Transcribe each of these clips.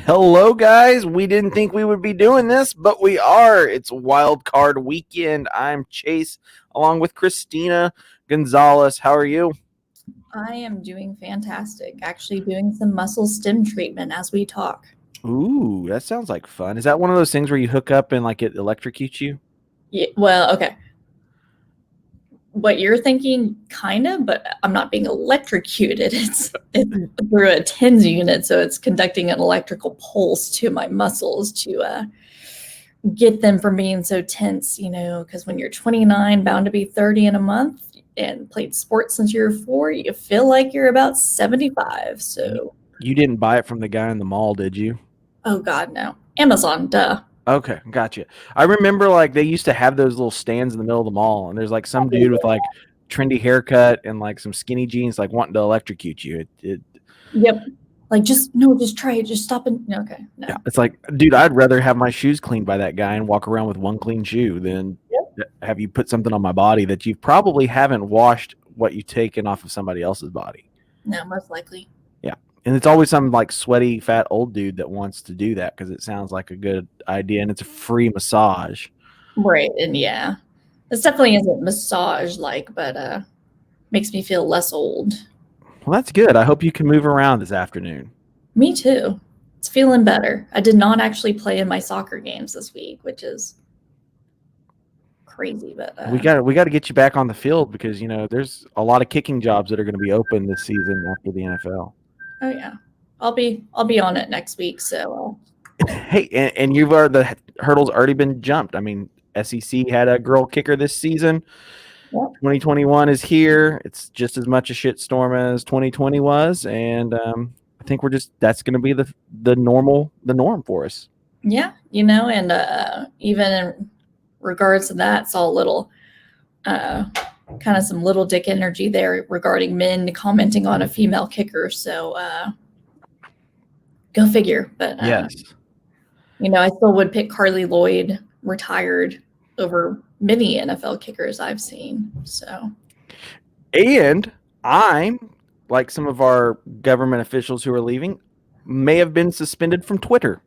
Hello, guys. We didn't think we would be doing this, but we are. It's Wild Card Weekend. I'm Chase, along with Cristina Gonzalez. How are you? I am doing fantastic. Actually, doing some muscle stim treatment as we talk. Ooh, that sounds like fun. Is that one of those things where you hook up and like it electrocutes you? Yeah, well, okay. What you're thinking, kind of, but I'm not being electrocuted. It's through a TENS unit, so it's conducting an electrical pulse to my muscles to get them from being so tense. Because when you're 29, bound to be 30 in a month, and played sports since you were 4, you feel like you're about 75. So, You didn't buy it from the guy in the mall, did you? oh God, no. Amazon, duh. Okay, gotcha. I remember like they used to have those little stands in the middle of the mall, and there's like some dude with like trendy haircut and like some skinny jeans, like wanting to electrocute you. Yep. Like, just try it. Just stop and okay, Yeah, no. it's like, dude, I'd rather have my shoes cleaned by that guy and walk around with one clean shoe than Yep. have you put something on my body that you probably haven't washed what you've taken off of somebody else's body. No, most likely. Yeah. And it's always some like sweaty, fat old dude that wants to do that because it sounds like a good idea and it's a free massage. Right, and yeah. This definitely isn't massage-like, but, makes me feel less old. Well, that's good. I hope you can move around this afternoon. Me too. It's feeling better. I did not actually play in my soccer games this week, which is crazy, but, We got to get you back on the field because there's a lot of kicking jobs that are going to be open this season after the NFL. oh, yeah. I'll be on it next week, so, Hey, and the hurdle's already been jumped. I mean, SEC had a girl kicker this season. yep. 2021 is here. It's just as much a shitstorm as 2020 was, and I think that's going to be the norm for us. Yeah, and, even in regards to that, saw a little, kind of some little dick energy there regarding men commenting on a female kicker. So go figure. But Yes. I still would pick Carly Lloyd, retired, over many NFL kickers I've seen. So, And I'm like some of our government officials who are leaving may have been suspended from Twitter.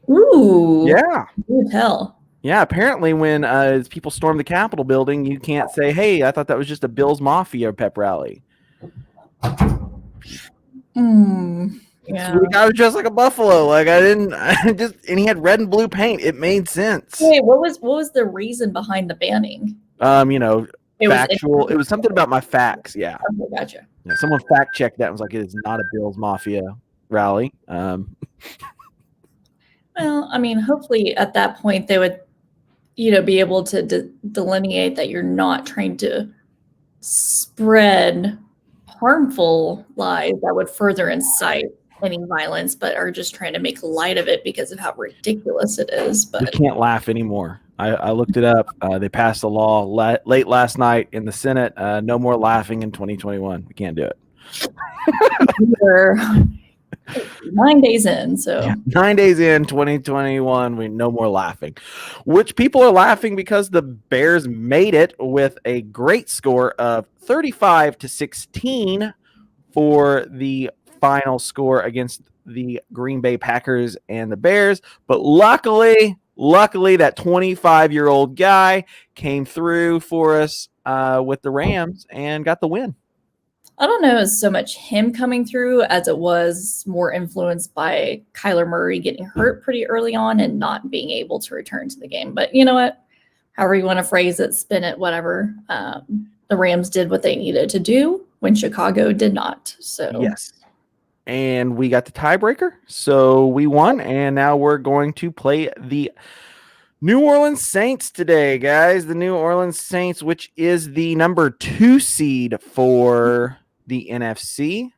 ooh, Yeah. do tell. Yeah, apparently when people storm the Capitol building, you can't say, "Hey, I thought that was just a Bills Mafia pep rally." Yeah. So the guy was dressed like a buffalo. Like and he had red and blue paint. It made sense. Wait, what was the reason behind the banning? Factual. It was something about my facts. Yeah. Okay, gotcha. Yeah. Someone fact checked that and was like, "It is not a Bills Mafia rally." Well, I mean, hopefully at that point they would, be able to delineate that you're not trying to spread harmful lies that would further incite any violence, but are just trying to make light of it because of how ridiculous it is. We But can't laugh anymore. I looked it up. They passed a law late last night in the Senate. No more laughing in 2021. We can't do it. we're 9 days in, so Yeah, 9 days in 2021, we no more laughing. Which people are laughing because the Bears made it with a great score of 35-16 for the final score against the Green Bay Packers and the Bears. But luckily, that 25-year-old guy came through for us with the Rams and got the win. I don't know as so much him coming through as it was more influenced by Kyler Murray getting hurt pretty early on and not being able to return to the game. But you know what? However you want to phrase it, spin it, whatever. The Rams did what they needed to do when Chicago did not. So Yes. And we got the tiebreaker, so we won, and now we're going to play the New Orleans Saints today, guys. The New Orleans Saints, which is the number 2 seed for the NFC.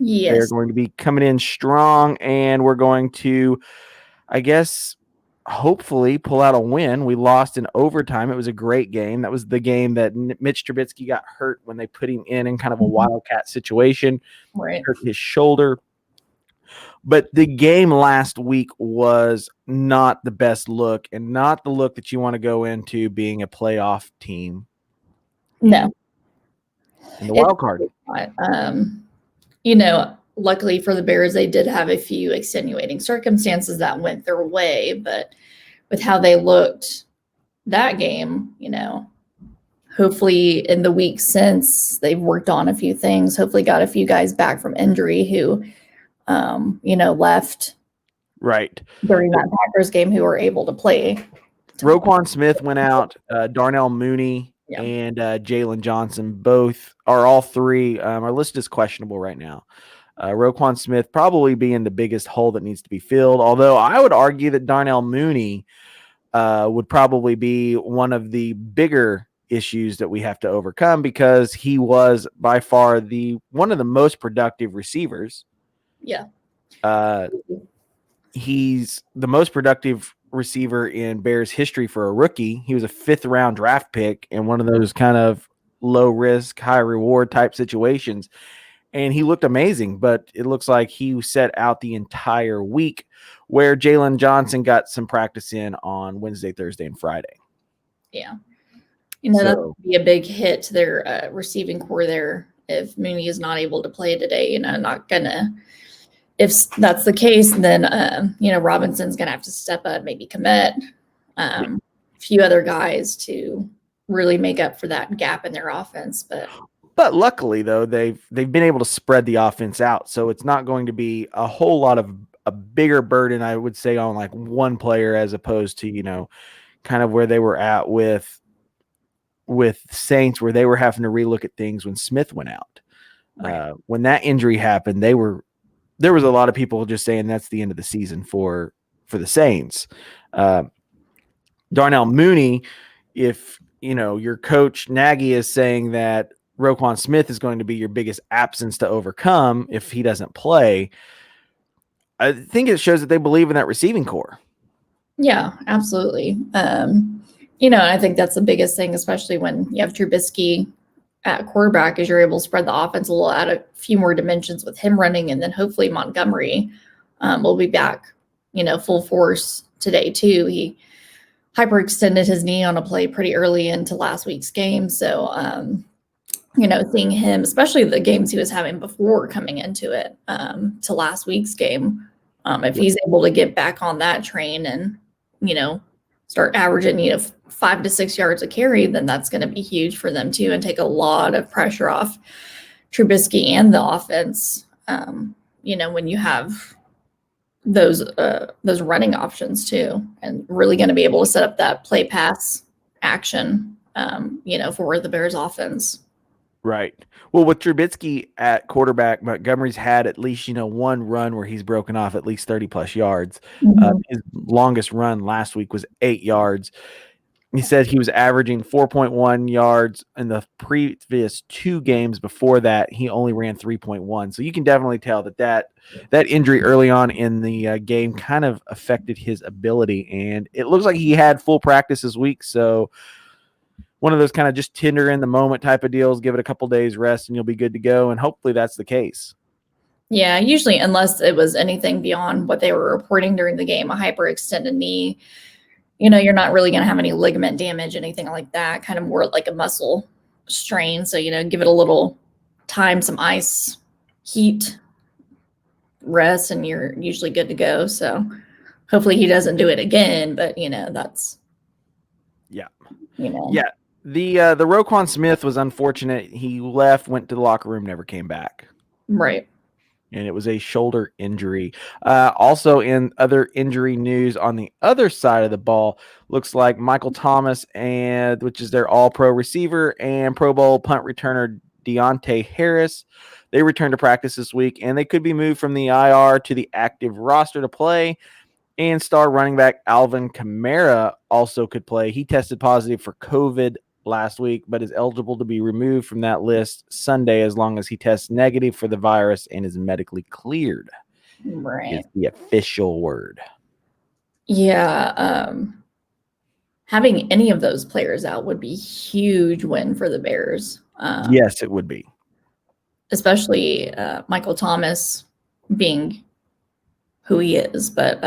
yes, They're going to be coming in strong, and we're going to, I guess, hopefully pull out a win. We lost in overtime. It was a great game. That was the game that Mitch Trubisky got hurt when they put him in kind of a wildcat situation. right. Hurt his shoulder. But the game last week was not the best look and not the look that you want to go into being a playoff team. No. In the wild card. You know, luckily for the Bears, they did have a few extenuating circumstances that went their way, but with how they looked that game, hopefully in the week since they've worked on a few things, hopefully got a few guys back from injury who, left Right. during that Packers game who were able to play. Roquan Smith went out, Darnell Mooney Yeah. and Jalen Johnson all three are listed as questionable right now. Roquan Smith probably being the biggest hole that needs to be filled, although I would argue that Darnell Mooney would probably be one of the bigger issues that we have to overcome because he was by far one of the most productive receivers. Yeah. He's the most productive receiver in Bears history for a rookie. He was a 5th round draft pick in one of those kind of low risk, high reward type situations. And he looked amazing, but it looks like he set out the entire week where Jalen Johnson got some practice in on Wednesday, Thursday, and Friday. Yeah. That would be a big hit to their receiving core there if Mooney is not able to play today. Not going to. If that's the case, then, Robinson's going to have to step up, maybe commit a few other guys to really make up for that gap in their offense. But luckily, though, they've been able to spread the offense out. So it's not going to be a whole lot of a bigger burden, I would say, on like one player as opposed to, kind of where they were at with Saints, where they were having to relook at things when Smith went out. Right. When that injury happened, there was a lot of people just saying that's the end of the season for the Saints. Darnell Mooney, if your coach Nagy is saying that Roquan Smith is going to be your biggest absence to overcome if he doesn't play, I think it shows that they believe in that receiving core. Yeah, absolutely. I think that's the biggest thing, especially when you have Trubisky at quarterback, is you're able to spread the offense a little, add a few more dimensions with him running, and then hopefully Montgomery will be back, full force today too. He hyperextended his knee on a play pretty early into last week's game, so seeing him, especially the games he was having before coming into it to last week's game, if he's able to get back on that train and start averaging 5 to 6 yards a carry, then that's going to be huge for them too, and take a lot of pressure off Trubisky and the offense. When you have those running options too, and really going to be able to set up that play pass action, for the Bears offense. Right. Well, with Trubisky at quarterback, Montgomery's had at least, one run where he's broken off at least 30 plus yards. Mm-hmm. His longest run last week was 8 yards. He said he was averaging 4.1 yards in the previous 2 games. Before that, he only ran 3.1. So you can definitely tell that injury early on in the game kind of affected his ability. And it looks like he had full practice this week. So one of those kind of just tender in the moment type of deals, give it a couple days rest and you'll be good to go. And hopefully that's the case. Yeah, usually, unless it was anything beyond what they were reporting during the game, a hyperextended knee, you're not really going to have any ligament damage, anything like that, kind of more like a muscle strain. So, give it a little time, some ice, heat, rest, and you're usually good to go. So hopefully he doesn't do it again, but that's. Yeah. Yeah. The Roquan Smith was unfortunate. He left, went to the locker room, never came back. Right. And it was a shoulder injury. Also, in other injury news on the other side of the ball, looks like Michael Thomas, which is their all-pro receiver, and Pro Bowl punt returner Deontay Harris, they returned to practice this week, and they could be moved from the IR to the active roster to play. And star running back Alvin Kamara also could play. He tested positive for COVID last week, but is eligible to be removed from that list Sunday as long as he tests negative for the virus and is medically cleared. Right. Is the official word. Yeah. Having any of those players out would be a huge win for the Bears. Yes, it would be. Especially Michael Thomas being who he is, but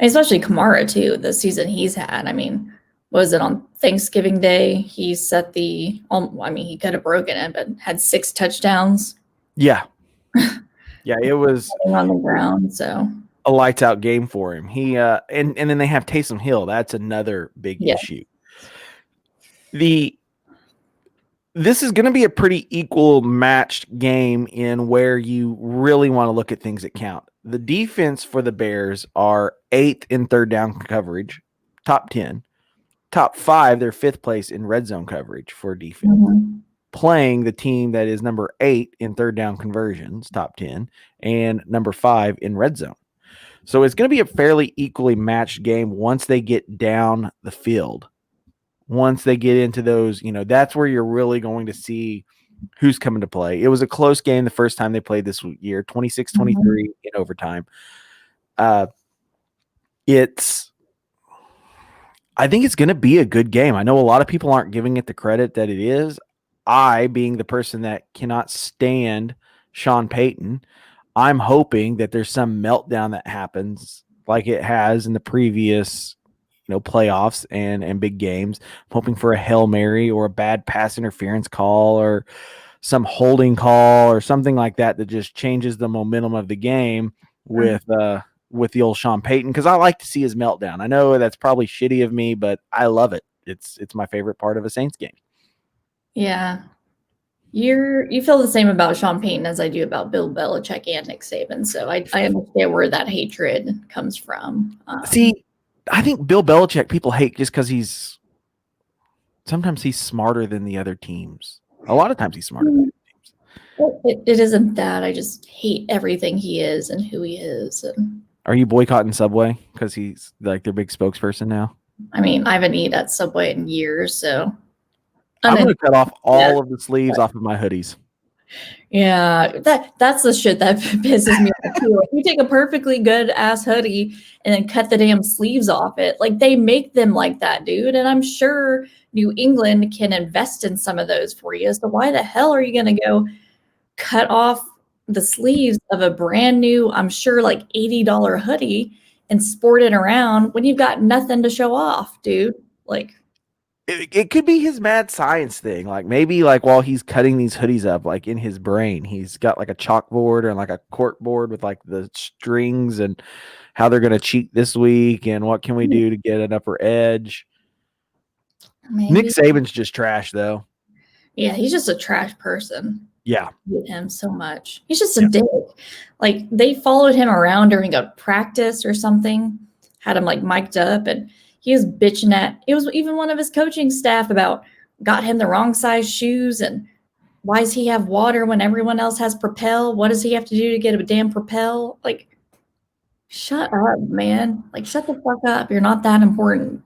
especially Kamara too, the season he's had. I mean, was it on Thanksgiving Day? He set he could have broken it, but had 6 touchdowns. Yeah. Yeah, it was on the ground. So a lights out game for him. He and then they have Taysom Hill. That's another big yeah. issue. This is going to be a pretty equal matched game in where you really want to look at things that count. The defense for the Bears are 8th in third down coverage, top 10. Top 5, they're 5th place in red zone coverage for defense. Mm-hmm. Playing the team that is number 8 in third down conversions, top 10, and number 5 in red zone. So it's going to be a fairly equally matched game once they get down the field. Once they get into those, that's where you're really going to see who's coming to play. It was a close game the first time they played this year, 26-23 in overtime. I think it's going to be a good game. I know a lot of people aren't giving it the credit that it is. I, being the person that cannot stand Sean Payton, I'm hoping that there's some meltdown that happens like it has in the previous, playoffs and big games. I'm hoping for a Hail Mary or a bad pass interference call or some holding call or something like that just changes the momentum of the game with the old Sean Payton, because I like to see his meltdown. I know that's probably shitty of me, but I love it. It's my favorite part of a Saints game. Yeah. You feel the same about Sean Payton as I do about Bill Belichick and Nick Saban. So I understand where that hatred comes from. See, I think Bill Belichick people hate just because sometimes he's smarter than the other teams. A lot of times he's smarter than the other teams. It isn't that. I just hate everything he is and who he is. And are you boycotting Subway because he's like their big spokesperson now? I mean, I haven't eaten at Subway in years, so I'm going to cut off all of the sleeves off of my hoodies. Yeah, that's the shit that pisses me off too. Like, you take a perfectly good ass hoodie and then cut the damn sleeves off it. Like they make them like that, dude. And I'm sure New England can invest in some of those for you. So why the hell are you gonna go cut off the sleeves of a brand new, I'm sure like $80 hoodie and sport it around when you've got nothing to show off, dude? Like it could be his mad science thing. Like maybe like while he's cutting these hoodies up, like in his brain, he's got like a chalkboard or like a cork board with like the strings and how they're going to cheat this week and what can we do to get an upper edge. Maybe. Nick Saban's just trash though. Yeah, he's just a trash person. Yeah. I hate him so much. He's just a dick. Like they followed him around during a practice or something, had him like mic'd up, and he was bitching at, it was even one of his coaching staff about got him the wrong size shoes and why does he have water when everyone else has Propel? What does he have to do to get a damn Propel? Like, shut up, man. Like, shut the fuck up. You're not that important.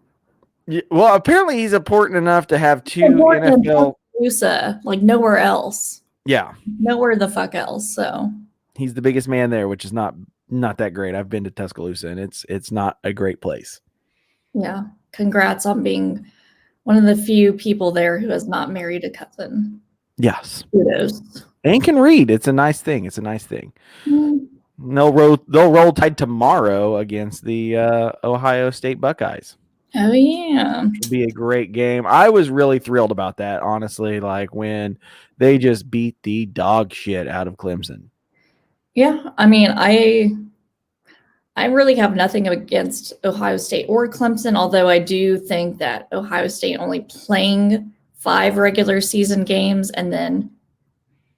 Yeah, well, apparently he's important enough to have two NFL. Like nowhere else. Yeah. Nowhere the fuck else. So he's the biggest man there, which is not that great. I've been to Tuscaloosa and it's not a great place. Yeah. Congrats on being one of the few people there who has not married a cousin. Yes. Kudos. And can read. It's a nice thing. Mm. They'll roll Tide tomorrow against the Ohio State Buckeyes. Oh, yeah. It'll be a great game. I was really thrilled about that, honestly, like when they just beat the dog shit out of Clemson. Yeah. I mean, I really have nothing against Ohio State or Clemson, although I do think that Ohio State only playing 5 regular season games and then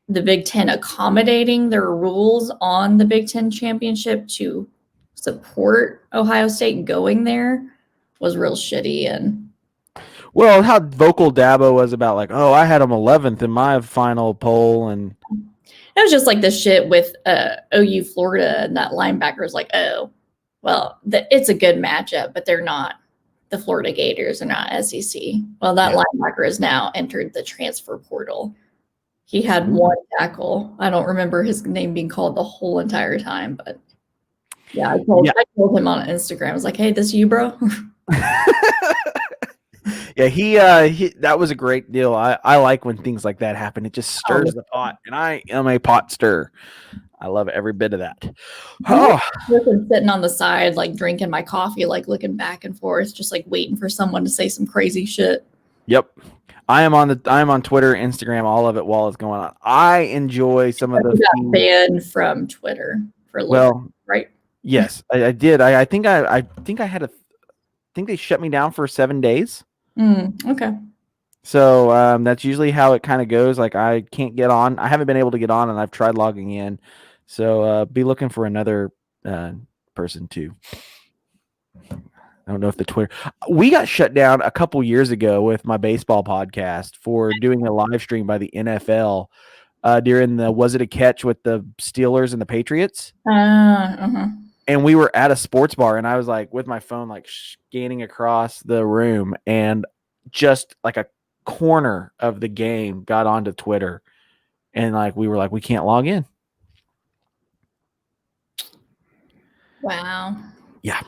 the Big Ten accommodating their rules on the Big Ten championship to support Ohio State going there was real shitty. And well, how vocal Dabo was about like, oh, I had him 11th in my final poll, and it was just like this shit with OU Florida, and that linebacker is like, oh, well, it's a good matchup, but they're not. The Florida Gators are not SEC. Well, that linebacker has now entered the transfer portal. He had one tackle. I don't remember his name being called the whole entire time, but yeah, I told him on Instagram. I was like, hey, this you, bro? Yeah, he that was a great deal. I like when things like that happen. It just stirs the pot, and I am a pot stirrer. I love every bit of that. Oh, sitting on the side, like drinking my coffee, like looking back and forth, just like waiting for someone to say some crazy shit. Yep. I am on Twitter, Instagram, all of it while it's going on. I enjoy some of the You got few. banned from Twitter for a little bit, Well, right? yes, I did. I think I think they shut me down for 7 days. Okay. So that's usually how it kind of goes. Like I can't get on. I haven't been able to get on, and I've tried logging in. So be looking for another person too. I don't know if the Twitter. We got shut down a couple years ago with my baseball podcast for doing a live stream by the NFL during the Was It a Catch with the Steelers and the Patriots. Uh-huh. And we were at a sports bar, and I was like with my phone, like scanning across the room, and just like a corner of the game got onto Twitter, and like we were like, we can't log in. Wow. Yeah.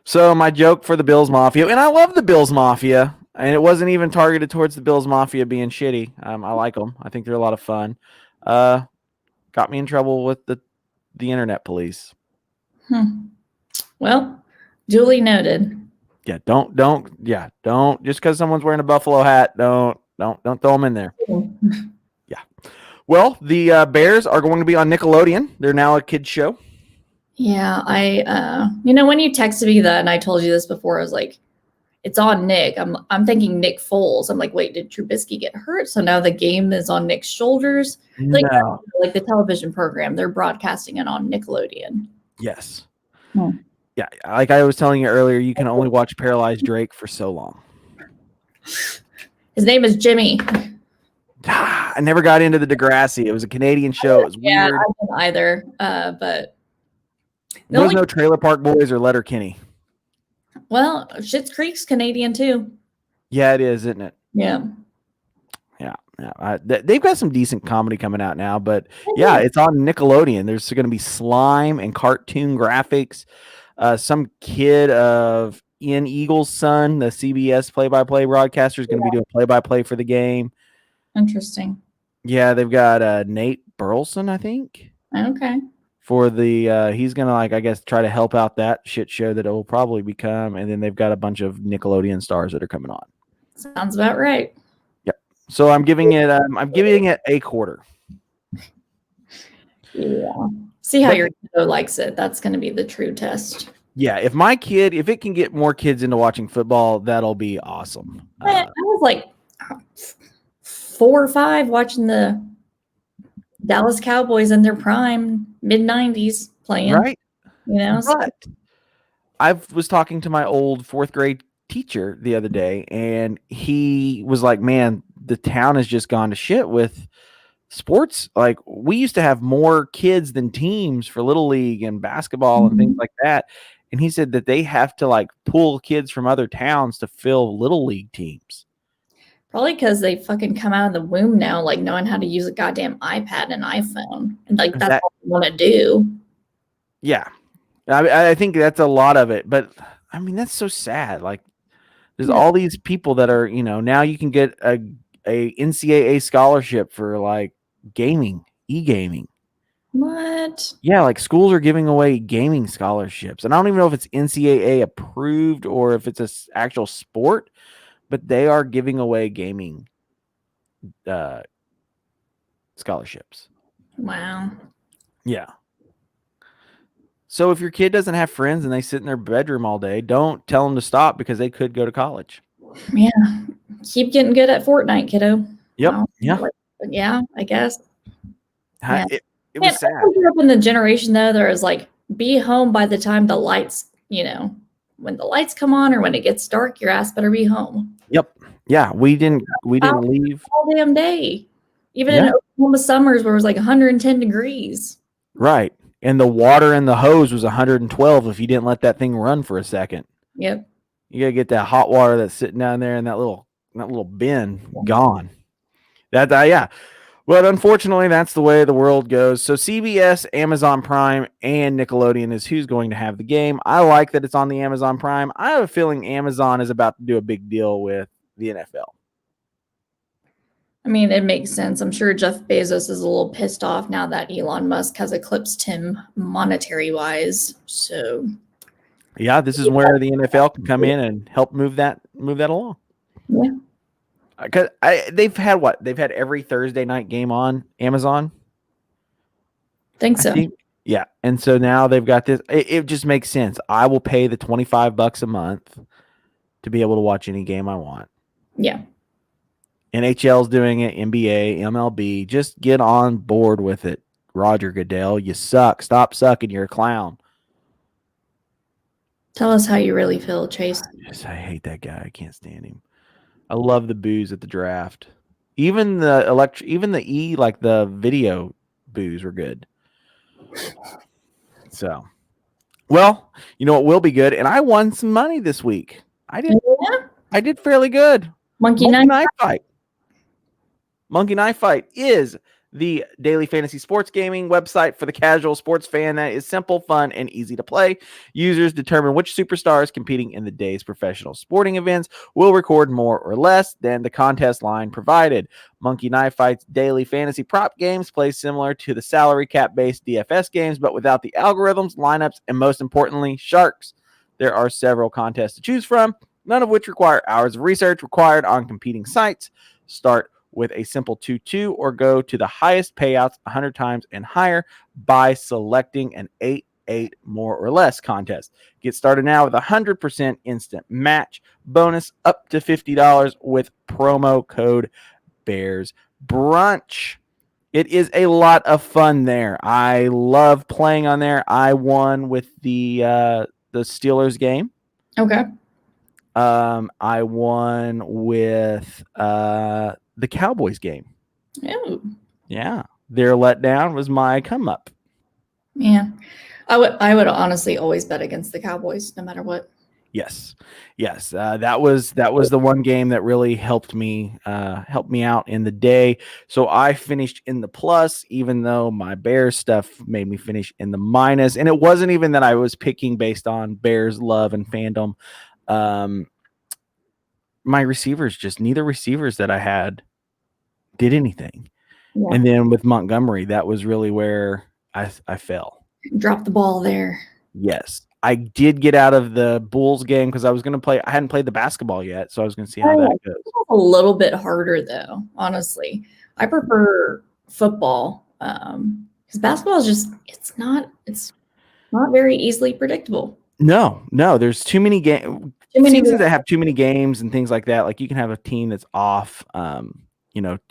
So my joke for the Bills Mafia, and I love the Bills Mafia, and it wasn't even targeted towards the Bills Mafia being shitty. I like them. I think they're a lot of fun. Got me in trouble with the internet police. Well, duly noted. Yeah, don't just because someone's wearing a buffalo hat, don't throw them in there. Yeah. Well, the Bears are going to be on Nickelodeon. They're now a kids show. Yeah, when you texted me that, and I told you this before, I was like, it's on Nick. I'm thinking Nick Foles. I'm like, wait, did Trubisky get hurt? So now the game is on Nick's shoulders. Like, No. like the television program, they're broadcasting it on Nickelodeon. Yes. Yeah, like I was telling you earlier, you can only watch Paralyzed Drake for so long. His name is Jimmy. I never got into the Degrassi. It was a Canadian show. It was weird. I didn't either, but there was no Trailer Park Boys or Letterkenny. Well, Schitt's Creek's Canadian too. Yeah, it is, isn't it? Yeah. They've got some decent comedy coming out now, but yeah, it's on Nickelodeon. There's going to be slime and cartoon graphics. Some kid of Ian Eagle's son, the CBS play-by-play broadcaster, is going to be doing play-by-play for the game. Interesting. Yeah, they've got Nate Burleson, I think. Okay. For the he's going to, like, I guess, try to help out that shit show that it will probably become, and then they've got a bunch of Nickelodeon stars that are coming on. Sounds about right. Yep. So I'm giving it a quarter. Yeah. See how your kiddo likes it. That's going to be the true test. Yeah, if it can get more kids into watching football, that'll be awesome. I was like 4 or 5 watching the Dallas Cowboys in their prime, mid-90s playing. Right. So. I was talking to my old 4th grade teacher the other day, and he was like, man, the town has just gone to shit with sports. Like, we used to have more kids than teams for Little League and basketball and things like that. And he said that they have to like pull kids from other towns to fill Little League teams. Probably because they fucking come out of the womb now, like knowing how to use a goddamn iPad and iPhone. And like that's what they want to do. Yeah. I think that's a lot of it. But I mean, that's so sad. Like, there's all these people that are, now you can get a NCAA scholarship for like gaming, e-gaming. What? Yeah, like schools are giving away gaming scholarships. And I don't even know if it's NCAA approved or if it's an actual sport, but they are giving away gaming scholarships. Wow. Yeah. So if your kid doesn't have friends and they sit in their bedroom all day, don't tell them to stop because they could go to college. Yeah. Keep getting good at Fortnite, kiddo. Yep. Yeah, I guess. Yeah. It was sad. I grew up in the generation though, there was like be home by the time the lights, when the lights come on or when it gets dark, your ass better be home. Yep. Yeah. We didn't leave all damn day. Even in Oklahoma summers where it was like 110 degrees. Right. And the water in the hose was 112 if you didn't let that thing run for a second. Yep. You gotta get that hot water that's sitting down there in that little bin gone. Yeah. But unfortunately, that's the way the world goes. So CBS, Amazon Prime, and Nickelodeon is who's going to have the game. I like that it's on the Amazon Prime. I have a feeling Amazon is about to do a big deal with the NFL. I mean, it makes sense. I'm sure Jeff Bezos is a little pissed off now that Elon Musk has eclipsed him monetary-wise. So, yeah, this is where the NFL can come in and help move that move that along. Yeah. Because they've had what? They've had every Thursday night game on Amazon. Think I so. think. Yeah. And so now they've got this. It just makes sense. I will pay the $25 a month to be able to watch any game I want. Yeah. NHL's doing it, NBA, MLB. Just get on board with it. Roger Goodell, you suck. Stop sucking. You're a clown. Tell us how you really feel, Chase. I hate that guy. I can't stand him. I love the boos at the draft. Even the like the video boos were good. So, well, you know what will be good, and I won some money this week. Yeah. I did fairly good. Monkey Monkey Knife. Knife Fight. Monkey Knife Fight is the daily fantasy sports gaming website for the casual sports fan that is simple, fun, and easy to play. Users determine which superstars competing in the day's professional sporting events will record more or less than the contest line provided. Monkey Knife Fight's daily fantasy prop games play similar to the salary cap-based DFS games, but without the algorithms, lineups, and most importantly, sharks. There are several contests to choose from, none of which require hours of research required on competing sites. Start with a simple 2-2 or go to the highest payouts 100 times and higher by selecting an 8-8 more or less contest. Get started now with a 100% instant match bonus up to $50 with promo code Bears Brunch. It is a lot of fun there. I love playing on there. I won with the Steelers game. Okay. I won with the Cowboys game. Ooh. Yeah. Their letdown was my come up. Yeah. I would honestly always bet against the Cowboys no matter what. Yes. That was the one game that really helped me out in the day. So I finished in the plus, even though my Bears stuff made me finish in the minus. And it wasn't even that I was picking based on Bears love and fandom. My receivers, just neither receivers that I had did anything. Yeah. And then with Montgomery, that was really where I fell. Drop the ball there. Yes. I did get out of the Bulls game because I was going to play. I hadn't played the basketball yet, so I was going to see how that goes. A little bit harder, though, honestly. I prefer football because basketball is just, it's not very easily predictable. No, there's too many games. Seasons that have too many games and things like that. Like you can have a team that's off. A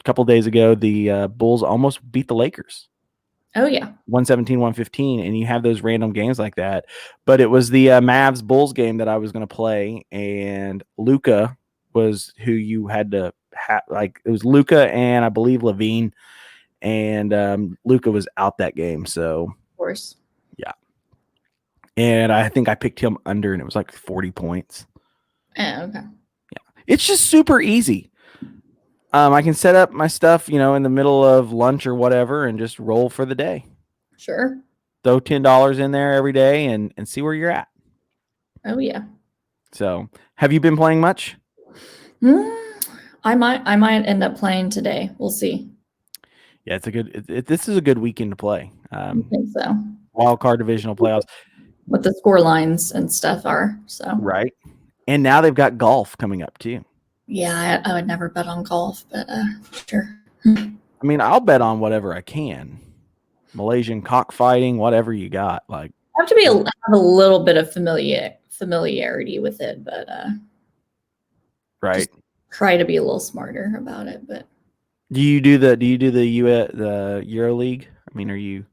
couple of days ago, the Bulls almost beat the Lakers. Oh, yeah. 117, 115, and you have those random games like that. But it was the Mavs Bulls game that I was going to play, and Luka was who you had to have. Like it was Luka and I believe Levine, and Luka was out that game. So, of course. Yeah. And I think I picked him under, and it was like 40 points. Oh, okay. Yeah. It's just super easy. I can set up my stuff, in the middle of lunch or whatever and just roll for the day. Sure. Throw $10 in there every day and see where you're at. Oh, yeah. So, have you been playing much? I might end up playing today. We'll see. Yeah, this is a good weekend to play. I think so. Wild card divisional playoffs. What the score lines and stuff are. So right. And now they've got golf coming up too. Yeah, I would never bet on golf, but sure. I mean, I'll bet on whatever I can. Malaysian cockfighting, whatever you got. Like I have to have a little bit of familiarity with it, but right. Try to be a little smarter about it. But do you do the Euro League? I mean, are you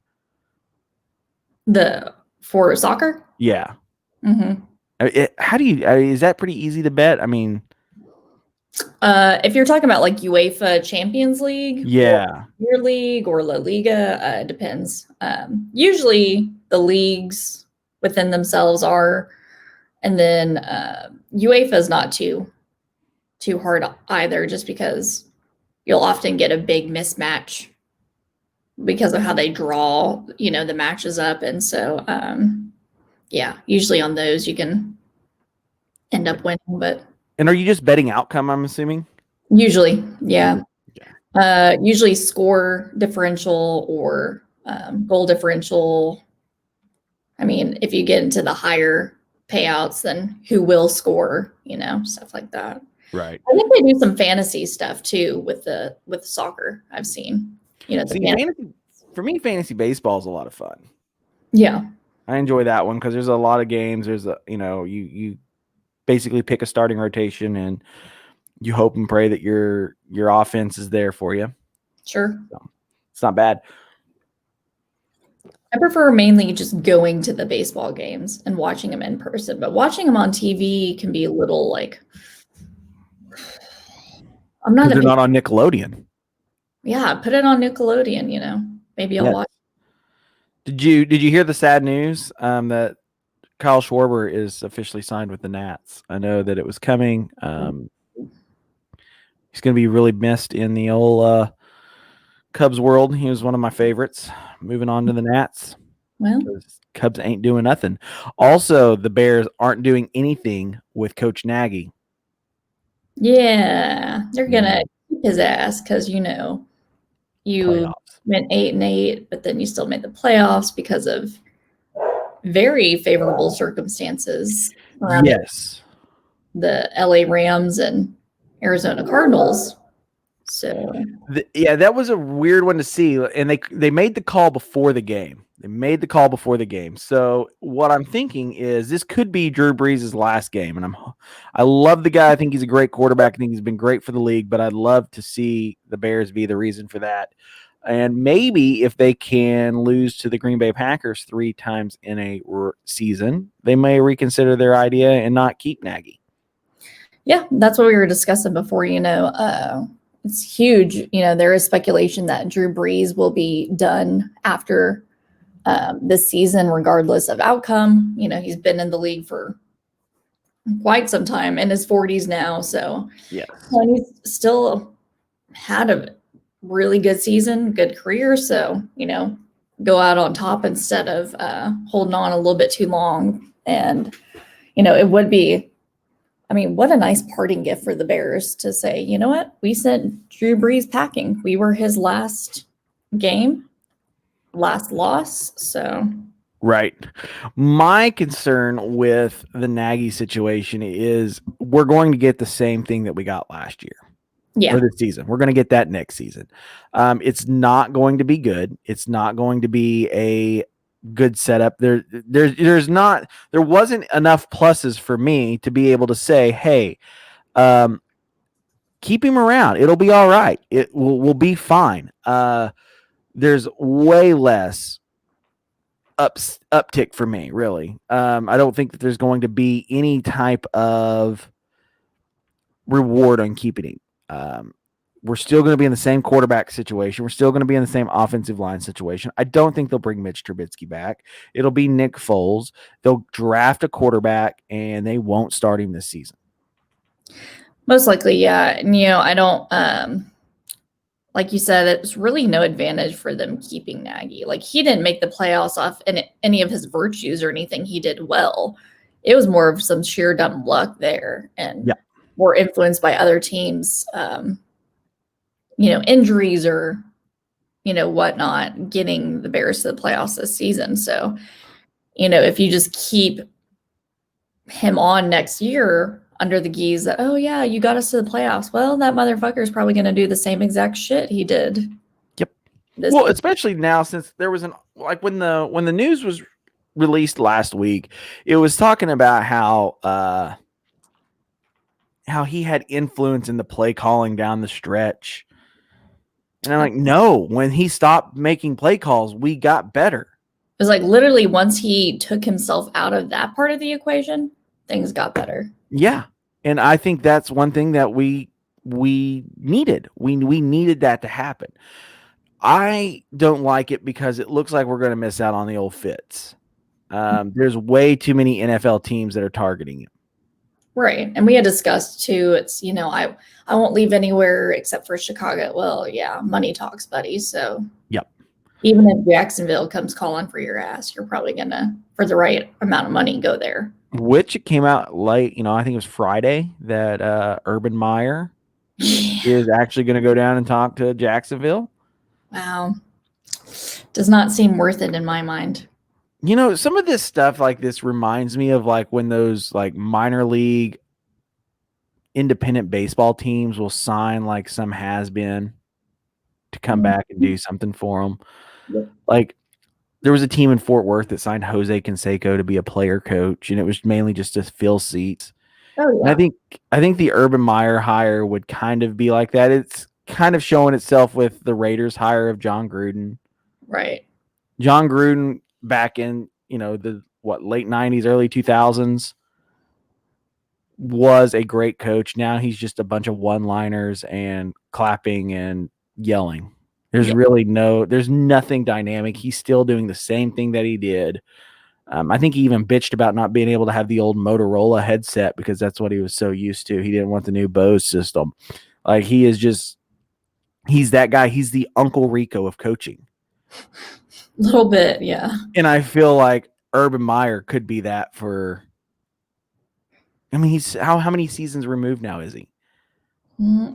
for soccer? Yeah. Mm-hmm. How do you? Is that pretty easy to bet? I mean, if you're talking about like UEFA Champions League, yeah, Premier League or La Liga, it depends. Usually the leagues within themselves are, and then UEFA is not too hard either, just because you'll often get a big mismatch because of how they draw, the matches up, and so yeah, usually on those you can end up winning, but. And are you just betting outcome, I'm assuming? Usually, yeah. Usually score differential or goal differential. I mean, if you get into the higher payouts than who will score, stuff like that. Right. I think they do some fantasy stuff too with soccer. I've seen, for me, fantasy baseball is a lot of fun. Yeah. I enjoy that one because there's a lot of games. There's you basically pick a starting rotation and you hope and pray that your offense is there for you. Sure. So, it's not bad. I prefer mainly just going to the baseball games and watching them in person, but watching them on TV can be a little like, I'm not they're not on Nickelodeon. Yeah, put it on Nickelodeon, maybe I'll watch. Did you hear the sad news that Kyle Schwarber is officially signed with the Nats? I know that it was coming. He's going to be really missed in the old Cubs world. He was one of my favorites. Moving on to the Nats. Well, Cubs ain't doing nothing. Also, the Bears aren't doing anything with Coach Nagy. Yeah, they're gonna keep his ass because you Playoffs. went 8-8, but then you still made the playoffs because of very favorable circumstances around the LA Rams and Arizona Cardinals. So that was a weird one to see, and they made the call before the game. So what I'm thinking is this could be Drew Brees' last game, and I love the guy. I think he's a great quarterback. I think he's been great for the league, but I'd love to see the Bears be the reason for that. And maybe if they can lose to the Green Bay Packers 3 times in a season, they may reconsider their idea and not keep Nagy. Yeah, that's what we were discussing before. It's huge. There is speculation that Drew Brees will be done after this season, regardless of outcome. He's been in the league for quite some time, in his 40s now. So yeah, he's still had a really good season, good career. So, go out on top instead of holding on a little bit too long. And, it would be, what a nice parting gift for the Bears to say, you know what? We sent Drew Brees packing. We were his last game, last loss. So. Right. My concern with the Nagy situation is we're going to get the same thing that we got last year. Yeah. Or this season. We're going to get that next season. It's not going to be good. It's not going to be a good setup. There wasn't enough pluses for me to be able to say, hey, keep him around. It'll be all right. It will be fine. There's way less uptick for me, really. I don't think that there's going to be any type of reward on keeping him. We're still going to be in the same quarterback situation. We're still going to be in the same offensive line situation. I don't think they'll bring Mitch Trubisky back. It'll be Nick Foles. They'll draft a quarterback, and they won't start him this season. Most likely, yeah. And, I don't like you said, it's really no advantage for them keeping Nagy. Like, he didn't make the playoffs off any of his virtues or anything he did well. It was more of some sheer dumb luck there, and more influenced by other teams, injuries or, whatnot, getting the Bears to the playoffs this season. So, if you just keep him on next year under the guise that, oh yeah, you got us to the playoffs. Well, that motherfucker is probably going to do the same exact shit he did. Yep. Well, especially now, since there was when the news was released last week, it was talking about how he had influence in the play calling down the stretch. And I'm like, no, when he stopped making play calls, we got better. It was like literally once he took himself out of that part of the equation, things got better. Yeah. And I think that's one thing that we needed. We needed that to happen. I don't like it because it looks like we're going to miss out on the old Fitz. There's way too many NFL teams that are targeting him. Right. And we had discussed too, it's, I won't leave anywhere except for Chicago. Well, yeah, money talks, buddy. So yep. Even if Jacksonville comes calling for your ass, you're probably going to, for the right amount of money, go there. Which it came out late, I think it was Friday that Urban Meyer is actually going to go down and talk to Jacksonville. Wow. Does not seem worth it in my mind. Some of this stuff like this reminds me of like when those like minor league independent baseball teams will sign like some has been to come back and Mhm. do something for them. Yep. Like there was a team in Fort Worth that signed Jose Canseco to be a player coach, and it was mainly just to fill seats. Oh And I yeah. think I think the Urban Meyer hire would kind of be like that. It's kind of showing itself with the Raiders hire of John Gruden. Right. John Gruden back in, the late 90s, early 2000s was a great coach. Now he's just a bunch of one-liners and clapping and yelling. Yeah. There's nothing dynamic. He's still doing the same thing that he did. I think he even bitched about not being able to have the old Motorola headset because that's what he was so used to. He didn't want the new Bose system. Like he's that guy. He's the Uncle Rico of coaching. Little bit, yeah. And I feel like Urban Meyer could be that for. I mean, he's how many seasons removed now is he?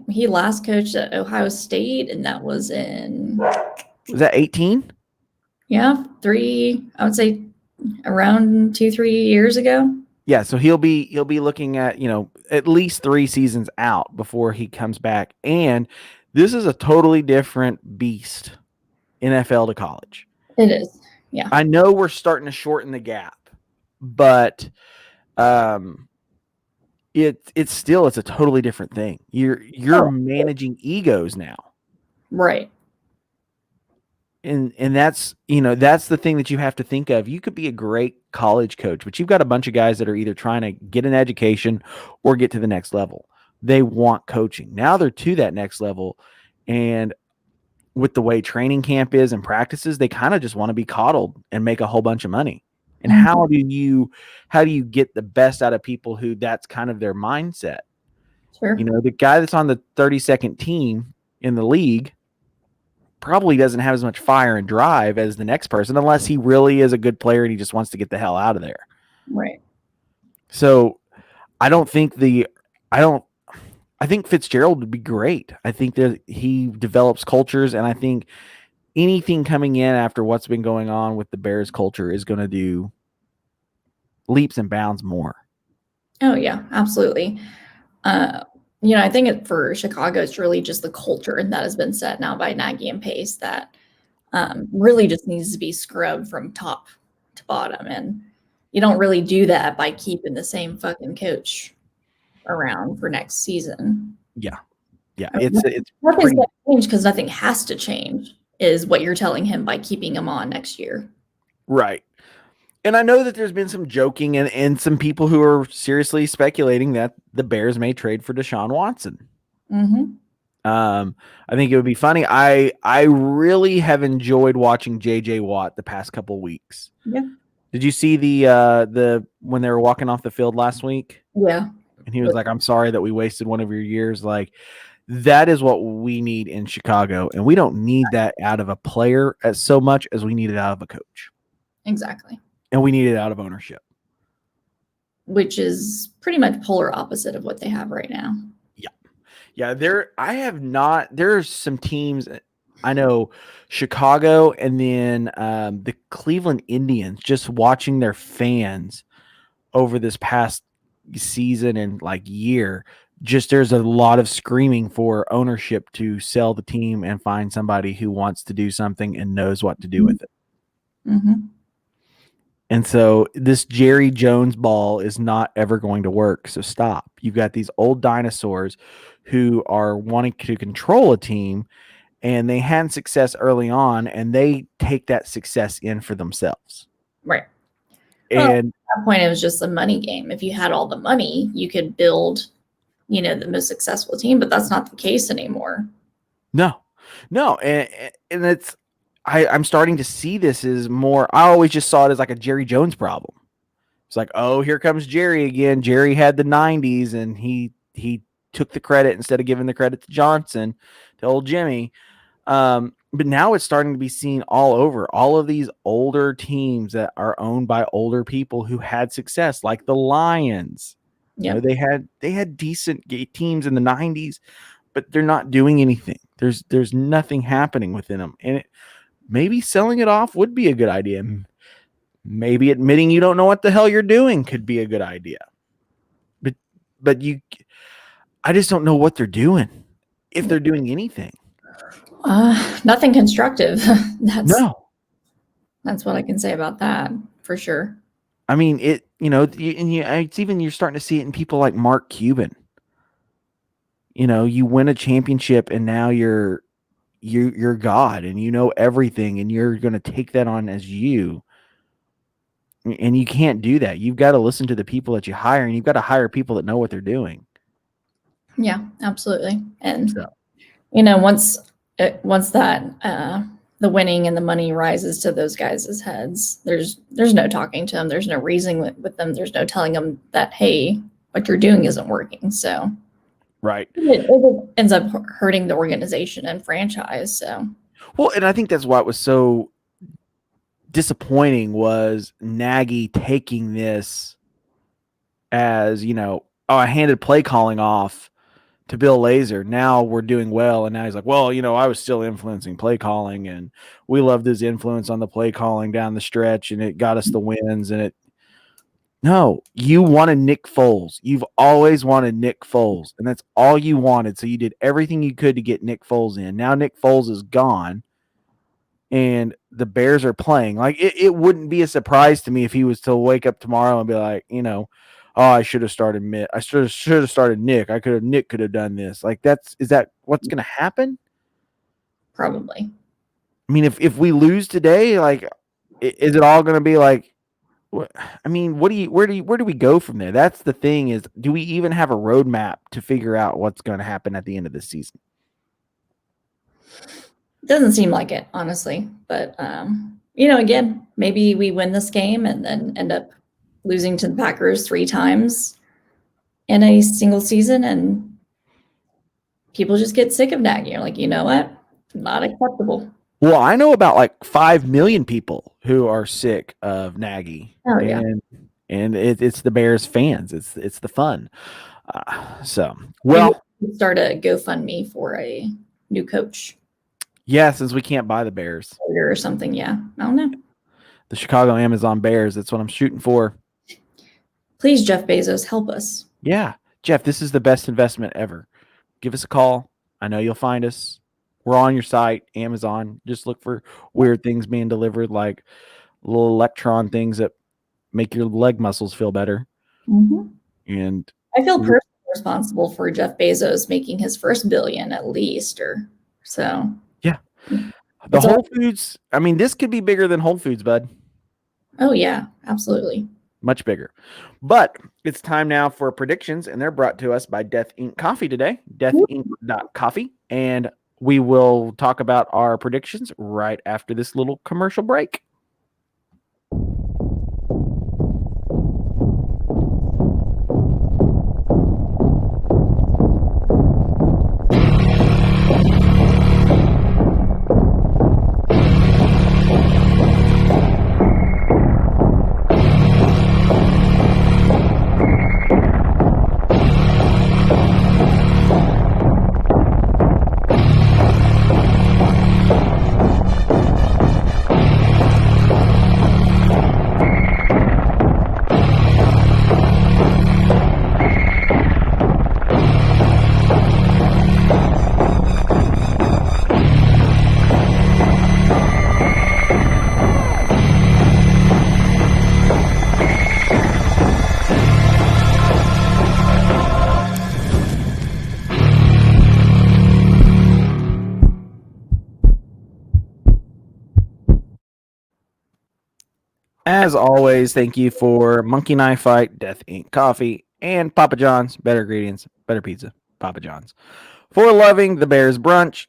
He last coached at Ohio State, and that was in Was that 18? I would say around 2-3 years ago. Yeah, so he'll be looking at, at least 3 seasons out before he comes back. And this is a totally different beast, NFL to college. It is, yeah. I know we're starting to shorten the gap, but um it's a totally different thing. You're Oh, managing egos now. right. And that's the thing that you have to think of. You could be a great college coach, but you've got a bunch of guys that are either trying to get an education or get to the next level. They want coaching. Now they're to that next level, and with the way training camp is and practices, they kind of just want to be coddled and make a whole bunch of money. And Mhm. how do you get the best out of people who that's kind of their mindset? Sure. The guy that's on the 32nd team in the league probably doesn't have as much fire and drive as the next person unless he really is a good player and he just wants to get the hell out of there. Right. So I don't think I think Fitzgerald would be great. I think that he develops cultures, and I think anything coming in after what's been going on with the Bears culture is going to do leaps and bounds more. Oh yeah, absolutely. Uh, I think for Chicago, it's really just the culture that has been set now by Nagy and Pace that really just needs to be scrubbed from top to bottom. And you don't really do that by keeping the same fucking coach around for next season. Yeah. Yeah, I mean, it's nothing's pretty going to change because nothing has to change, is what you're telling him by keeping him on next year. right. And I know that there's been some joking and some people who are seriously speculating that the Bears may trade for Deshaun Watson. Mm-hmm. I think it would be funny. I really have enjoyed watching JJ Watt the past couple weeks. Yeah. Did you see the when they were walking off the field last week? Yeah. And he was like, "I'm sorry that we wasted one of your years." Like that is what we need in Chicago, and we don't need that out of a player as so much as we need it out of a coach, Exactly. and we need it out of ownership. Which is pretty much polar opposite of what they have right now. Yeah, there's some teams I know, Chicago, and then the Cleveland Indians, just watching their fans over this past season and like year, just there's a lot of screaming for ownership to sell the team and find somebody who wants to do something and knows what to do with it. Mm-hmm. And so this Jerry Jones ball is not ever going to work. So stop. You've got these old dinosaurs who are wanting to control a team, and they had success early on, and they take that success in for themselves. Right. Well, at And that point, it was just a money game. If you had all the money, you could build, the most successful team, but that's not the case anymore. no, and I'm starting to see this as more. I always just saw it as like a Jerry Jones problem. It's like, oh, here comes Jerry again. Jerry had the '90s, and he took the credit instead of giving the credit to Johnson, to old Jimmy. But now it's starting to be seen all over. All of these older teams that are owned by older people who had success, like the Lions. Yep. They had decent teams in the '90s, but they're not doing anything. There's nothing happening within them, and maybe selling it off would be a good idea. Maybe admitting you don't know what the hell you're doing could be a good idea. But I just don't know what they're doing, if they're doing anything. Nothing constructive. that's No. that's what I can say about that for sure. I mean, it's even, you're starting to see it in people like Mark Cuban. You win a championship and now you're God and you know everything and you're going to take that on as you. And you can't do that. You've got to listen to the people that you hire, and you've got to hire people that know what they're doing. Yeah, absolutely. And So. once that the winning and the money rises to those guys' heads, there's no talking to them. There's no reasoning with them. There's no telling them that, hey, what you're doing isn't working. So Right. it ends up hurting the organization and franchise. So, well, and I think that's why it was so disappointing, was Nagy taking this as, I handed play calling off to Bill Lazor. Now we're doing well. And now he's like, well, I was still influencing play calling, and we loved his influence on the play calling down the stretch, and it got us the wins. And no, you wanted Nick Foles. You've always wanted Nick Foles, and that's all you wanted. So you did everything you could to get Nick Foles in. Now Nick Foles is gone, and the Bears are playing. Like, it wouldn't be a surprise to me if he was to wake up tomorrow and be like, oh, I should have started Mitt. I should have started Nick. Nick could have done this. Like, is that what's going to happen? probably. I mean, if we lose today, like, is it all going to be like, I mean, where do we go from there? That's the thing, is, do we even have a roadmap to figure out what's going to happen at the end of the season? Doesn't seem like it, honestly. But again, maybe we win this game and then end up losing to the Packers 3 times in a single season, and people just get sick of Nagy. You're like, you know what? Not acceptable. Well, I know about like 5 million people who are sick of Nagy. Oh, yeah. And it's the Bears fans. It's the fun. Well, start a GoFundMe for a new coach. Yeah, since we can't buy the Bears or something. Yeah, I don't know. The Chicago Amazon Bears. That's what I'm shooting for. Please, Jeff Bezos, help us. Yeah, Jeff, this is the best investment ever. Give us a call. I know you'll find us. We're on your site, Amazon. Just look for weird things being delivered, like little electron things that make your leg muscles feel better. Mm-hmm. And I feel personally responsible for Jeff Bezos making his first billion at least, or so. Yeah. The Whole Foods, I mean, this could be bigger than Whole Foods, bud. Oh, yeah, absolutely. Much bigger. But it's time now for predictions, and they're brought to us by Death Ink Coffee today, deathinc.coffee. And we will talk about our predictions right after this little commercial break. As always, thank you for Monkey Knife Fight, Death Ink Coffee, and Papa John's. Better ingredients, better pizza. Papa John's. For loving the Bears brunch.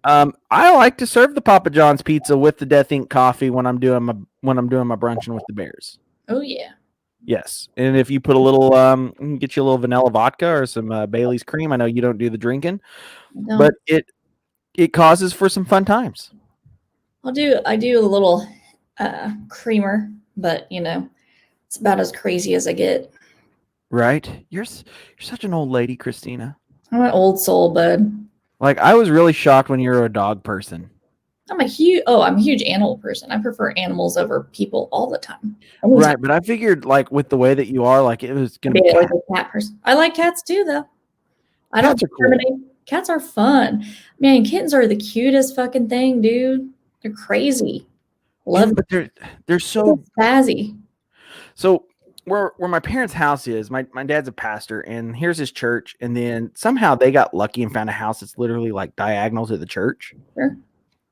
I like to serve the Papa John's pizza with the Death Ink Coffee when I'm doing my brunching with the Bears. Oh yeah. Yes, and if you put a little, get you a little vanilla vodka or some Bailey's cream. I know you don't do the drinking, but it causes for some fun times. I do a little creamer, but it's about as crazy as I get. Right? You're such an old lady, Cristina. I'm an old soul, bud. Like, I was really shocked when you were a dog person. I'm a huge animal person. I prefer animals over people all the time. Right, but I figured, like, with the way that you are, like, it was gonna be Be like cat. a cat person. I like cats too, though. I don't Cats are cool. discriminate. Cats are fun. Man, kittens are the cutest fucking thing, dude. They're crazy. Yeah, Love but they're them. so Spazzy. so where my parents' house is, my dad's a pastor, and here's his church, and then somehow they got lucky and found a house that's literally like diagonal to the church. Sure.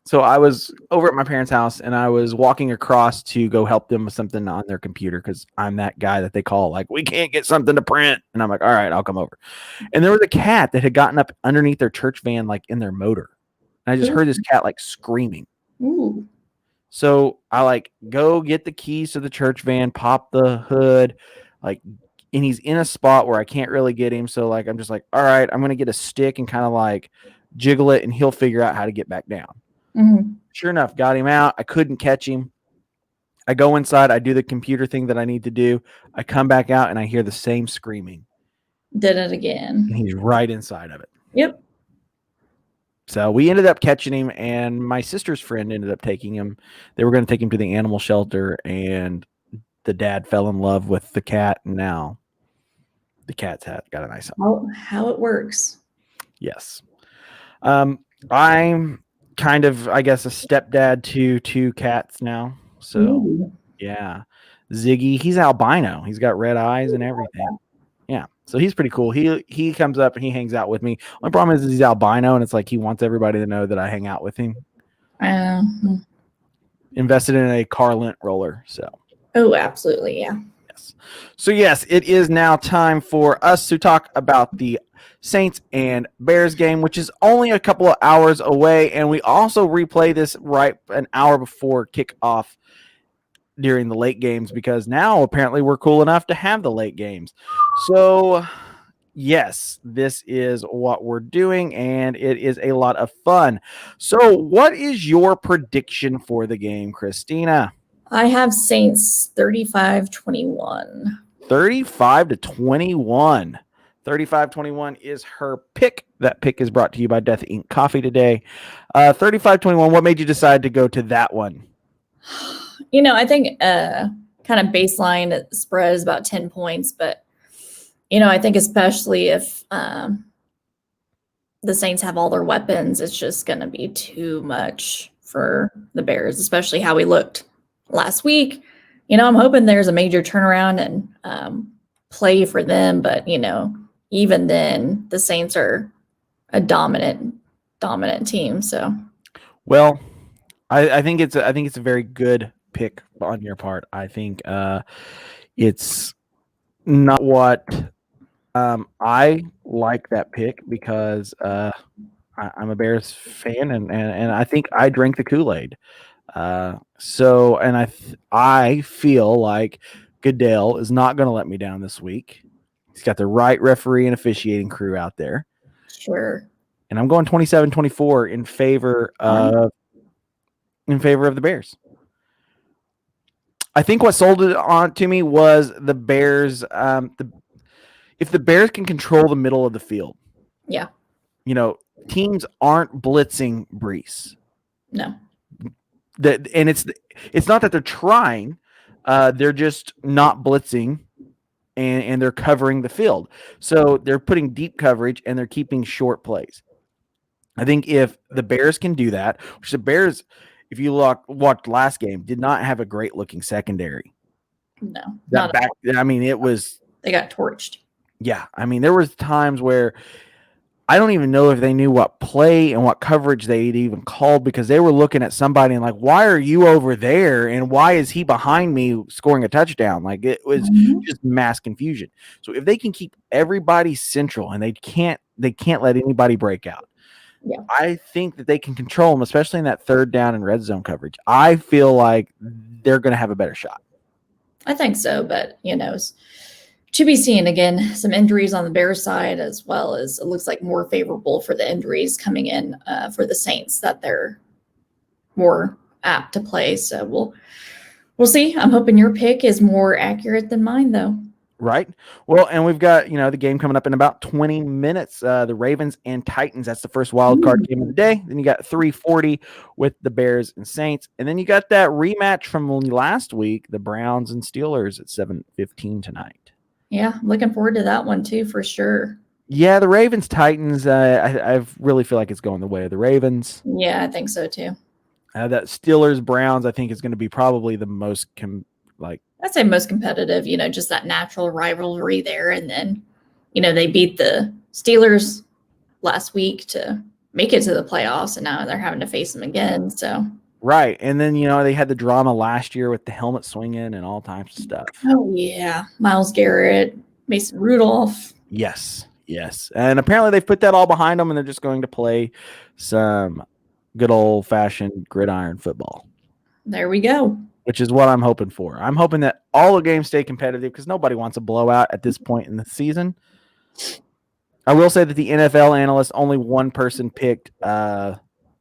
So I was over at my parents' house and I was walking across to go help them with something on their computer because I'm that guy that they call, like, we can't get something to print. And I'm like, all right, I'll come over. And there was a cat that had gotten up underneath their church van, like in their motor. And I just heard this cat like screaming. Ooh. So I like go get the keys to the church van, pop the hood, like, and he's in a spot where I can't really get him. So like, I'm just like, all right, I'm going to get a stick and kind of like jiggle it and he'll figure out how to get back down. Mm-hmm. Sure enough, got him out. I couldn't catch him. I go inside. I do the computer thing that I need to do. I come back out and I hear the same screaming. Did it again. And he's right inside of it. Yep. So we ended up catching him, and my sister's friend ended up taking him. They were going to take him to the animal shelter, and the dad fell in love with the cat, and now the cat's got a nice home. How it works. Yes. I'm kind of, I guess, a stepdad to two cats now. So, Ooh. yeah. Ziggy, he's albino. He's got red eyes and everything. Yeah. So he's pretty cool. He comes up and he hangs out with me. My problem is he's albino, and it's like he wants everybody to know that I hang out with him. Invested in a car lint roller. So. Oh, absolutely. Yeah. Yes. So, yes, it is now time for us to talk about the Saints and Bears game, which is only a couple of hours away. And we also replay this right an hour before kickoff during the late games because now apparently we're cool enough to have the late games. So, yes, this is what we're doing, and it is a lot of fun. So, what is your prediction for the game, Cristina? I have Saints 35-21. 35-21. 35-21 is her pick. That pick is brought to you by Death Ink Coffee today. 35-21, what made you decide to go to that one? I think kind of baseline spread is about 10 points, but I think especially if the Saints have all their weapons, it's just going to be too much for the Bears, especially how we looked last week. I'm hoping there's a major turnaround and play for them, but even then, the Saints are a dominant team. So, well, I think it's a very good pick on your part. I think it's not what I like that pick because I'm a Bears fan and I think I drank the Kool-Aid. So I feel like Goodell is not going to let me down this week. He's got the right referee and officiating crew out there. Sure. And I'm going 27-24 in favor of the Bears. I think what sold it on to me was the Bears. If the Bears can control the middle of the field, yeah, teams aren't blitzing Brees. No. And it's not that they're trying; they're just not blitzing, and they're covering the field. So they're putting deep coverage and they're keeping short plays. I think if the Bears can do that, which the Bears, if you watched last game, did not have a great looking secondary. No, it was. They got torched. Yeah, there was times where I don't even know if they knew what play and what coverage they'd even called because they were looking at somebody and like, why are you over there? And why is he behind me scoring a touchdown? Like it was just mass confusion. So if they can keep everybody central and they can't let anybody break out. Yeah. I think that they can control them, especially in that third down and red zone coverage. I feel like they're going to have a better shot. I think so, but to be seen. Again, some injuries on the Bears side, as well as it looks like more favorable for the injuries coming in for the Saints, that they're more apt to play. So we'll see. I'm hoping your pick is more accurate than mine, though. Right. Well, and we've got, the game coming up in about 20 minutes. The Ravens and Titans. That's the first wild card game of the day. Then you got 3:40 with the Bears and Saints. And then you got that rematch from last week, the Browns and Steelers at 7:15 tonight. Yeah, I'm looking forward to that one too, for sure. Yeah, the Ravens Titans, I really feel like it's going the way of the Ravens. Yeah, I think so too. That Steelers Browns, I think, is going to be probably the most I'd say most competitive, just that natural rivalry there. And then, they beat the Steelers last week to make it to the playoffs, and now they're having to face them again. So right. And then, they had the drama last year with the helmet swinging and all types of stuff. Oh, yeah. Miles Garrett, Mason Rudolph. Yes. And apparently they've put that all behind them, and they're just going to play some good old-fashioned gridiron football. There we go. Which is what I'm hoping for. I'm hoping that all the games stay competitive because nobody wants a blowout at this point in the season. I will say that the NFL analysts, only one person picked the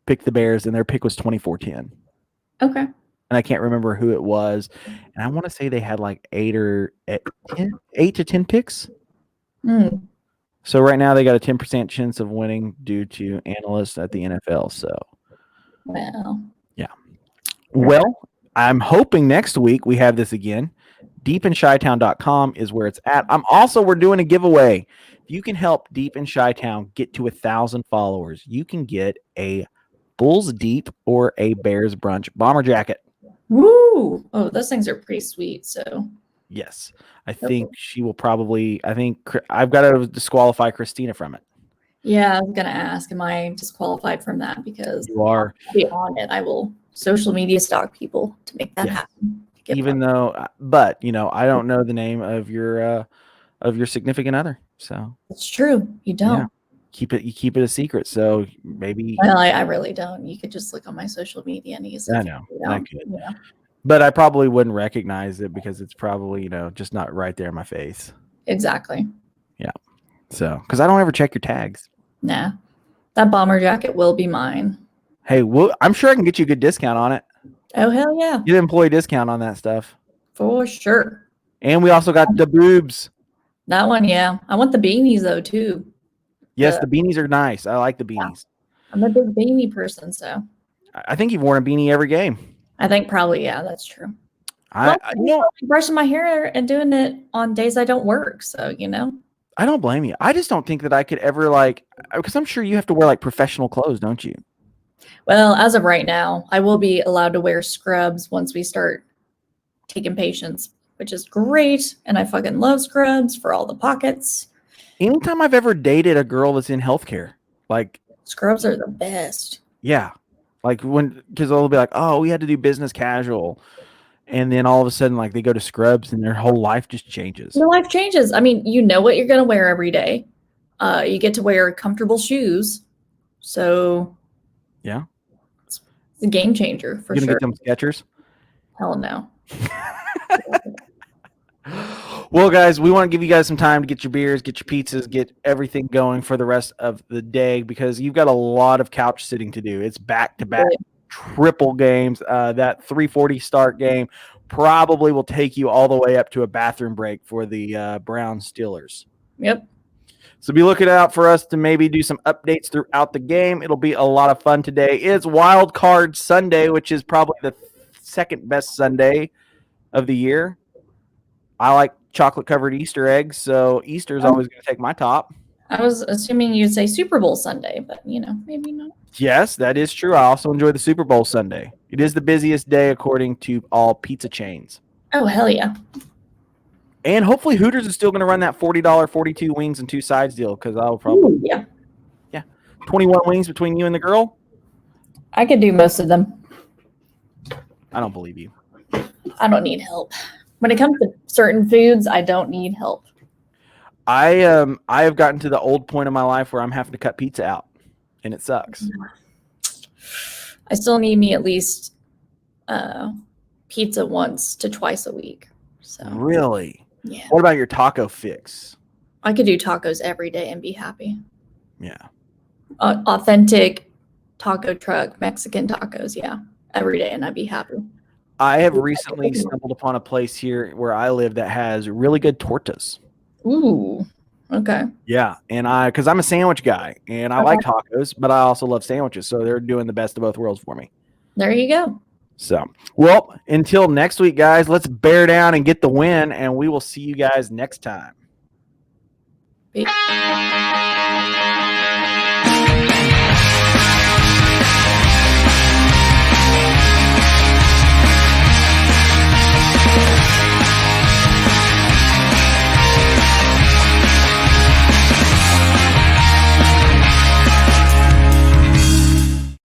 Bears, and their pick was 24-10. Okay. And I can't remember who it was. And I want to say they had like 8 to 10 picks. So right now they got a 10% chance of winning due to analysts at the NFL. So, well, yeah. Well, I'm hoping next week we have this again. deepinshytown.com is where it's at. We're doing a giveaway. If you can help Deep in Chi-Town get to 1,000 followers, you can get a Bulls Deep or a Bears Brunch bomber jacket. Woo! Oh, those things are pretty sweet. So yes, I think she will probably. I think I've got to disqualify Cristina from it. Yeah, I was gonna ask, am I disqualified from that? Because you are. I'll be on it. I will social media stalk people to make that happen. Even though, but I don't know the name of your significant other, so it's true. You don't. Yeah. You keep it a secret. So maybe. Well, I really don't. You could just look on my social media and easily. I know. I could. Yeah. But I probably wouldn't recognize it because it's probably just not right there in my face. Exactly. Yeah. So because I don't ever check your tags. Nah, that bomber jacket will be mine. Hey, I'm sure I can get you a good discount on it. Oh, hell yeah. Get an employee discount on that stuff. For sure. And we also got the boobs. That one, yeah. I want the beanies, though, too. Yes, the beanies are nice. I like the beanies. Yeah. I'm a big beanie person, so. I think you've worn a beanie every game. I think probably, yeah, that's true. I'm brushing my hair and doing it on days I don't work, so, I don't blame you. I just don't think that I could ever, because I'm sure you have to wear, professional clothes, don't you? Well, as of right now, I will be allowed to wear scrubs once we start taking patients, which is great. And I fucking love scrubs for all the pockets. Anytime I've ever dated a girl that's in healthcare, scrubs are the best. Yeah. Because they'll be like, oh, we had to do business casual. And then all of a sudden, they go to scrubs and their whole life just changes. Their life changes. I mean, you know what you're going to wear every day. You get to wear comfortable shoes. So, yeah. It's a game changer for sure. You're going to get them Skechers? Hell no. Well, guys, we want to give you guys some time to get your beers, get your pizzas, get everything going for the rest of the day because you've got a lot of couch sitting to do. It's back-to-back triple games. That 3:40 start game probably will take you all the way up to a bathroom break for the Browns Steelers. Yep. So be looking out for us to maybe do some updates throughout the game. It'll be a lot of fun today. It's Wild Card Sunday, which is probably the second best Sunday of the year. I like chocolate-covered Easter eggs, so Easter is always going to take my top. I was assuming you'd say Super Bowl Sunday, but, maybe not. Yes, that is true. I also enjoy the Super Bowl Sunday. It is the busiest day according to all pizza chains. Oh, hell yeah. And hopefully Hooters is still going to run that $40 42 wings and 2 sides deal because I'll probably. Ooh, yeah. Yeah. 21 wings between you and the girl? I could do most of them. I don't believe you. I don't need help. When it comes to certain foods, I don't need help. I have gotten to the old point in my life where I'm having to cut pizza out, and it sucks. I still need me at least pizza once to twice a week. So really? Yeah. What about your taco fix? I could do tacos every day and be happy. Yeah. Authentic taco truck, Mexican tacos, yeah, every day, and I'd be happy. I have recently stumbled upon a place here where I live that has really good tortas. Ooh. Okay. Yeah, and because I'm a sandwich guy and I Okay. like tacos, but I also love sandwiches, so they're doing the best of both worlds for me. There you go. So, well, until next week, guys, let's bear down and get the win, and we will see you guys next time. Peace.